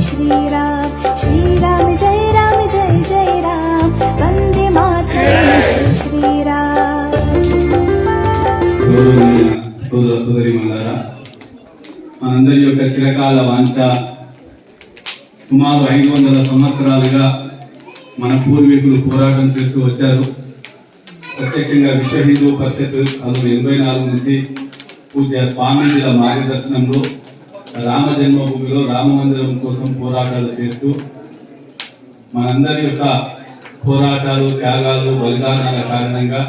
श्रीराम श्रीराम जय जय राम वंदे मातरम जय श्रीराम। సోదరి మల్లారా, మనందరి యొక్క చిరకాల వాంఛ సుమారు 500 సంవత్సరాలుగా మన పూర్వీకులు పోరాటం చేస్తూ వచ్చారు. ప్రత్యేకంగా విశ్వ హిందూ పరిషత్ 1984 నుంచి పూజ్య స్వామీజీల మార్గదర్శనంలో రామ జన్మభూమిలో రామ మందిరం కోసం పోరాటాలు చేస్తూ మనందరి యొక్క పోరాటాలు, త్యాగాలు, బలిదానాల కారణంగా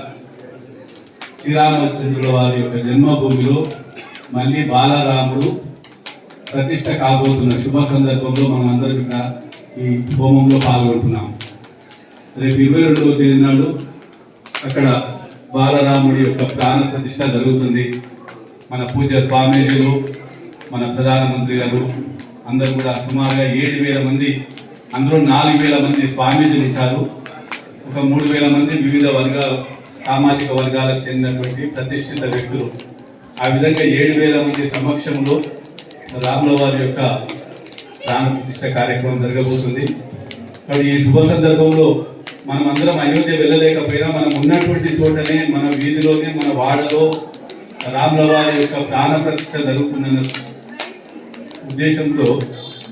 శ్రీరామచంద్రుల వారి యొక్క జన్మభూమిలో మళ్ళీ బాలరాముడు ప్రతిష్ట కాబోతున్న శుభ సందర్భంలో మనం అందరం ఈ హోమంలో పాల్గొంటున్నాం. రేపు 22వ తేదీ నాడు అక్కడ బాలరాముడి యొక్క ప్రాణ ప్రతిష్ట జరుగుతుంది. మన పూజ్య స్వామీజీలు, మన ప్రధానమంత్రి గారు అందరూ కూడా సుమారుగా 7,000 మంది, అందులో 4,000 మంది స్వామీజీలు ఉంటారు. ఒక 3,000 మంది వివిధ వర్గాలు, సామాజిక వర్గాలకు చెందినటువంటి ప్రతిష్ఠిత వ్యక్తులు. ఆ విధంగా 7,000 మంది సమక్షంలో రాముల వారి యొక్క ప్రాణ ప్రతిష్ఠ కార్యక్రమం జరగబోతుంది. కాబట్టి ఈ శుభ సందర్భంలో మనం అందరం అయోధ్య వెళ్ళలేకపోయినా మనం ఉన్నటువంటి చోటనే, మన వీధిలోనే, మన వాడలో రాముల వారి యొక్క ప్రాణ ప్రతిష్ఠ జరుగుతుందన్న ఉద్దేశంతో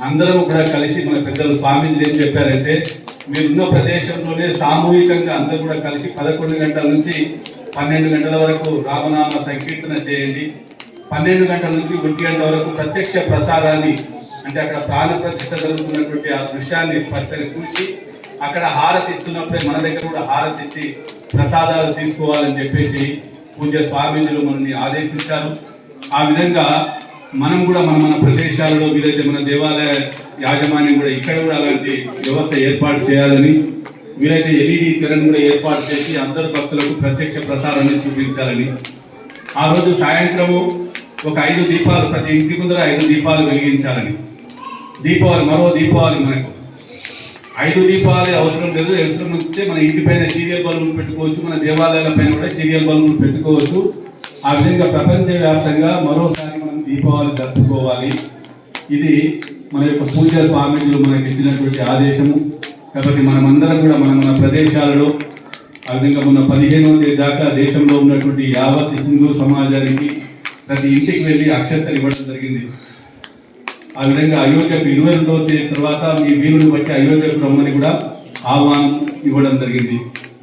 అందరం కూడా కలిసి మన పెద్దలు స్వామీజీ ఏం చెప్పారంటే, మీరున్న ప్రదేశంలోనే సామూహికంగా అందరూ కూడా కలిసి 11 గంటల నుంచి 12 గంటల వరకు రామనామ సంకీర్తన చేయండి. 12 గంటల నుంచి 1 గంట వరకు ప్రత్యక్ష ప్రసారాన్ని, అంటే అక్కడ ప్రాణ ప్రతిష్ఠ జరుగుతున్నటువంటి ఆ దృశ్యాన్ని స్పష్టంగా చూసి అక్కడ హారతి ఇస్తున్నప్పుడే మన దగ్గర కూడా హారతి ఇచ్చి ప్రసాదాలు తీసుకోవాలని చెప్పేసి పూజ్య స్వామీజీలు మనల్ని ఆదేశించారు. ఆ విధంగా మనం కూడా మన ప్రదేశాలలో వీలైతే మన దేవాలయ యాజమాన్యం కూడా ఇక్కడ కూడా అలాంటి వ్యవస్థ ఏర్పాటు చేయాలని, వీలైతే ఎల్ఈడి తెరను కూడా ఏర్పాటు చేసి అందరు భక్తులకు ప్రత్యక్ష ప్రసారాన్ని చూపించాలని, ఆ రోజు సాయంత్రము ఒక 5 దీపాలు, ప్రతి ఇంటి ముందర 5 దీపాలు వెలిగించాలని. దీపావళి, మరో దీపావళి మనకు 5 దీపాలు అవసరం లేదు. అవసరం వస్తే మన ఇంటి పైన సీరియల్ బల్బులు పెట్టుకోవచ్చు, మన దేవాలయాల పైన కూడా సీరియల్ బల్బులు పెట్టుకోవచ్చు. ఆ విధంగా ప్రపంచవ్యాప్తంగా మరోసారి మనం దీపావళి జరుపుకోవాలి. ఇది మన యొక్క పూజ్య స్వామీజీలు మనకి ఇచ్చినటువంటి ఆదేశము. కాబట్టి మనమందరం కూడా మన ప్రదేశాలలో ఆ విధంగా మొన్న 15వ తేదీ దాకా దేశంలో ఉన్నటువంటి యావత్ హిందూ సమాజానికి ప్రతి ఇంటికి వెళ్ళి అక్షంతలు ఇవ్వడం జరిగింది. ఆ విధంగా అయోధ్యకు 22వ తేదీ తర్వాత మీ వీలుని బట్టి అయోధ్యకు రమ్మని కూడా ఆహ్వానం ఇవ్వడం జరిగింది.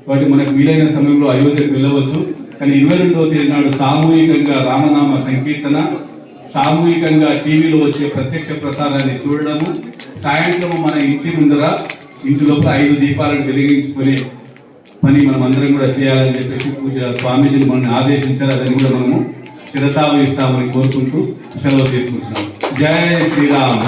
కాబట్టి మనకు వీలైన సమయంలో అయోధ్యకు వెళ్ళవచ్చు. కానీ 22వ తేదీ నాడు సామూహికంగా రామనామ సంకీర్తన, సామూహికంగా టీవీలో వచ్చే ప్రత్యక్ష ప్రసారాన్ని చూడడము, సాయంత్రం మన ఇంటి ముందర ఇంటి లోపల 5 దీపాలను వెలిగించుకునే పని మనం అందరం కూడా చేయాలని చెప్పేసి పూజ స్వామీజీలు మనల్ని ఆదేశించారు. అదని కూడా మనము శిరసావహిస్తామని కోరుకుంటూ సెలవు తీసుకుంటున్నాం. జై శ్రీరామ్.